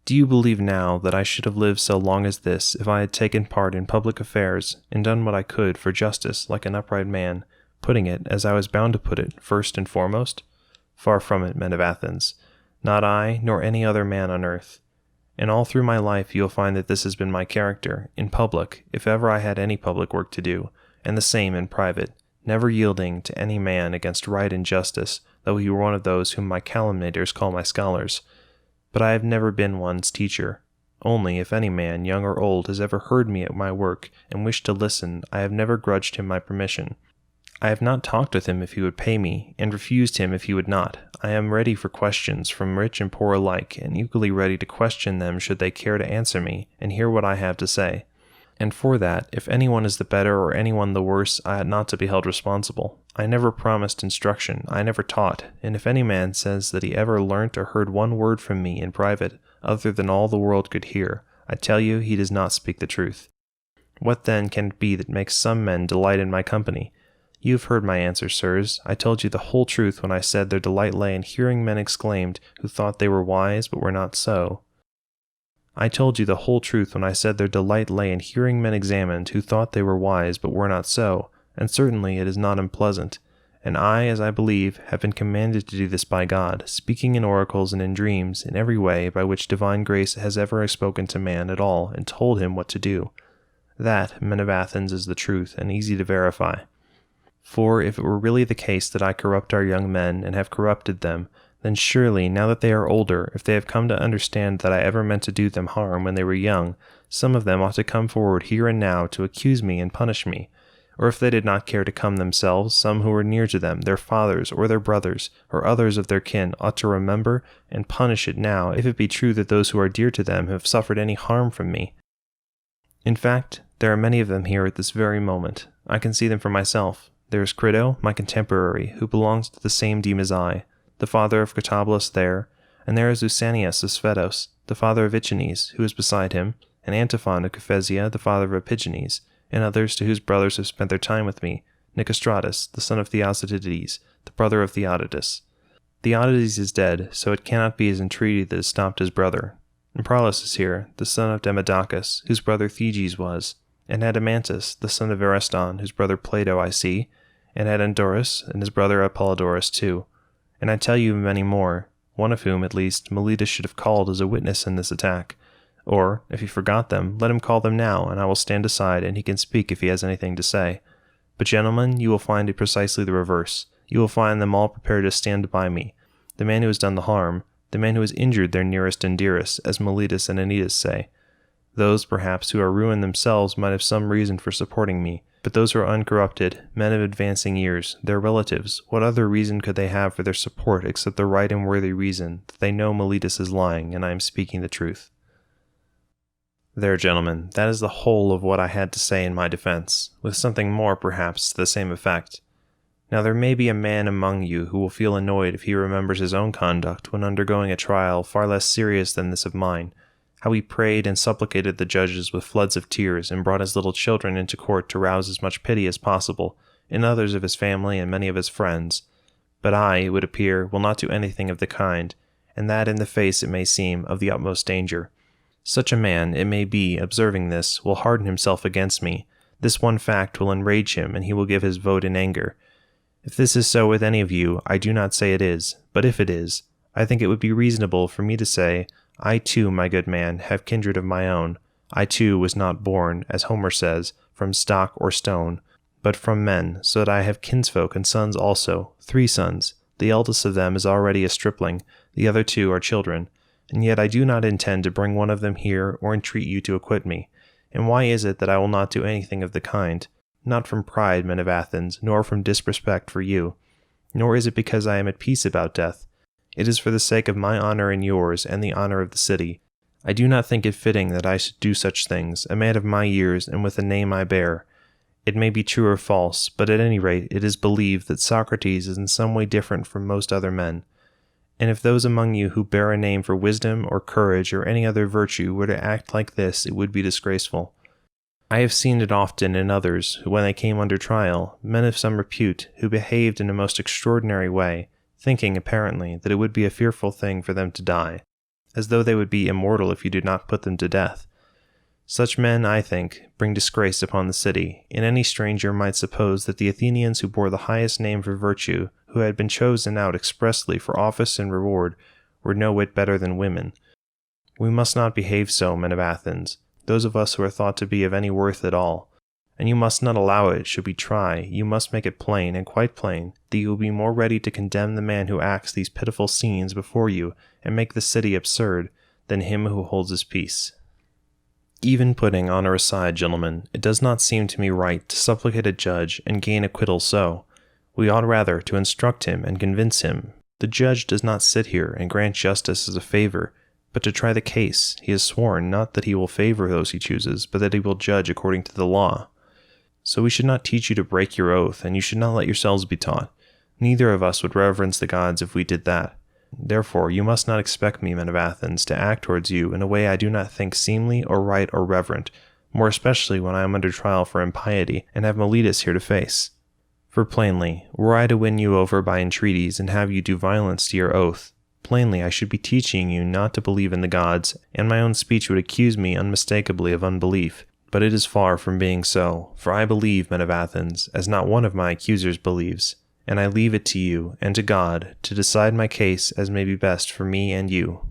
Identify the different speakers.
Speaker 1: Do you believe now that I should have lived so long as this if I had taken part in public affairs and done what I could for justice like an upright man, putting it, as I was bound to put it, first and foremost? Far from it, men of Athens. Not I, nor any other man on earth. And all through my life you will find that this has been my character, in public, if ever I had any public work to do, and the same in private, never yielding to any man against right and justice, though he were one of those whom my calumniators call my scholars. But I have never been one's teacher. Only, if any man, young or old, has ever heard me at my work and wished to listen, I have never grudged him my permission. I have not talked with him if he would pay me, and refused him if he would not. I am ready for questions from rich and poor alike, and equally ready to question them should they care to answer me, and hear what I have to say. And for that, if anyone is the better or anyone the worse, I ought not to be held responsible. I never promised instruction, I never taught, and if any man says that he ever learnt or heard one word from me in private, other than all the world could hear, I tell you he does not speak the truth. What then can it be that makes some men delight in my company? You have heard my answer, sirs. I told you the whole truth when I said their delight lay in hearing men exclaimed, who thought they were wise but were not so. I told you the whole truth when I said their delight lay in hearing men examined, who thought they were wise but were not so, and certainly it is not unpleasant. And I, as I believe, have been commanded to do this by God, speaking in oracles and in dreams, in every way by which divine grace has ever spoken to man at all, and told him what to do. That, men of Athens, is the truth, and easy to verify. For if it were really the case that I corrupt our young men, and have corrupted them, then surely, now that they are older, if they have come to understand that I ever meant to do them harm when they were young, some of them ought to come forward here and now to accuse me and punish me. Or if they did not care to come themselves, some who were near to them, their fathers, or their brothers, or others of their kin, ought to remember and punish it now, if it be true that those who are dear to them have suffered any harm from me. In fact, there are many of them here at this very moment. I can see them for myself. There is Crito, my contemporary, who belongs to the same deme as I, the father of Critobulus there, and there is Usanius of Sphedos, the father of Ichines, who is beside him, and Antiphon of Cephasia, the father of Epigenes, and others to whose brothers have spent their time with me, Nicostratus, the son of Theocydides, the brother of Theodotus. Theodotus is dead, so it cannot be his entreaty that has stopped his brother. And Paralus is here, the son of Demodocus, whose brother Theges was, and Adamantus, the son of Ariston, whose brother Plato I see, and Adandorus, and his brother Apollodorus too. And I tell you many more, one of whom, at least, Meletus should have called as a witness in this attack. Or, if he forgot them, let him call them now, and I will stand aside, and he can speak if he has anything to say. But, gentlemen, you will find it precisely the reverse. You will find them all prepared to stand by me. The man who has done the harm, the man who has injured their nearest and dearest, as Meletus and Anytus say. Those, perhaps, who are ruined themselves might have some reason for supporting me, but those who are uncorrupted, men of advancing years, their relatives, what other reason could they have for their support except the right and worthy reason that they know Meletus is lying and I am speaking the truth? There, gentlemen, that is the whole of what I had to say in my defense, with something more, perhaps, to the same effect. Now there may be a man among you who will feel annoyed if he remembers his own conduct when undergoing a trial far less serious than this of mine, how he prayed and supplicated the judges with floods of tears, and brought his little children into court to rouse as much pity as possible, in others of his family and many of his friends. But I, it would appear, will not do anything of the kind, and that in the face, it may seem, of the utmost danger. Such a man, it may be, observing this, will harden himself against me. This one fact will enrage him, and he will give his vote in anger. If this is so with any of you, I do not say it is, but if it is, I think it would be reasonable for me to say, I too, my good man, have kindred of my own. I too was not born, as Homer says, from stock or stone, but from men, so that I have kinsfolk and sons also, 3 sons. The eldest of them is already a stripling, the other 2 are children. And yet I do not intend to bring one of them here or entreat you to acquit me. And why is it that I will not do anything of the kind? Not from pride, men of Athens, nor from disrespect for you. Nor is it because I am at peace about death. It is for the sake of my honor and yours, and the honor of the city. I do not think it fitting that I should do such things, a man of my years and with the name I bear. It may be true or false, but at any rate it is believed that Socrates is in some way different from most other men. And if those among you who bear a name for wisdom or courage or any other virtue were to act like this, it would be disgraceful. I have seen it often in others, who, when they came under trial, men of some repute, who behaved in a most extraordinary way, thinking, apparently, that it would be a fearful thing for them to die. as though they would be immortal if you did not put them to death. Such men, I think, bring disgrace upon the city, and any stranger might suppose that the Athenians who bore the highest name for virtue, who had been chosen out expressly for office and reward, were no whit better than women. We must not behave so, men of Athens, those of us who are thought to be of any worth at all. And you must not allow it, should we try, you must make it plain, and quite plain, that you will be more ready to condemn the man who acts these pitiful scenes before you, and make the city absurd, than him who holds his peace. Even putting honor aside, gentlemen, it does not seem to me right to supplicate a judge and gain acquittal so. We ought rather to instruct him and convince him. The judge does not sit here and grant justice as a favor, but to try the case. He has sworn not that he will favor those he chooses, but that he will judge according to the law. So we should not teach you to break your oath, and you should not let yourselves be taught. Neither of us would reverence the gods if we did that. Therefore, you must not expect me, men of Athens, to act towards you in a way I do not think seemly or right or reverent, more especially when I am under trial for impiety and have Meletus here to face. For plainly, were I to win you over by entreaties and have you do violence to your oath, plainly I should be teaching you not to believe in the gods, and my own speech would accuse me unmistakably of unbelief. But it is far from being so, for I believe, men of Athens, as not one of my accusers believes, and I leave it to you and to God to decide my case as may be best for me and you.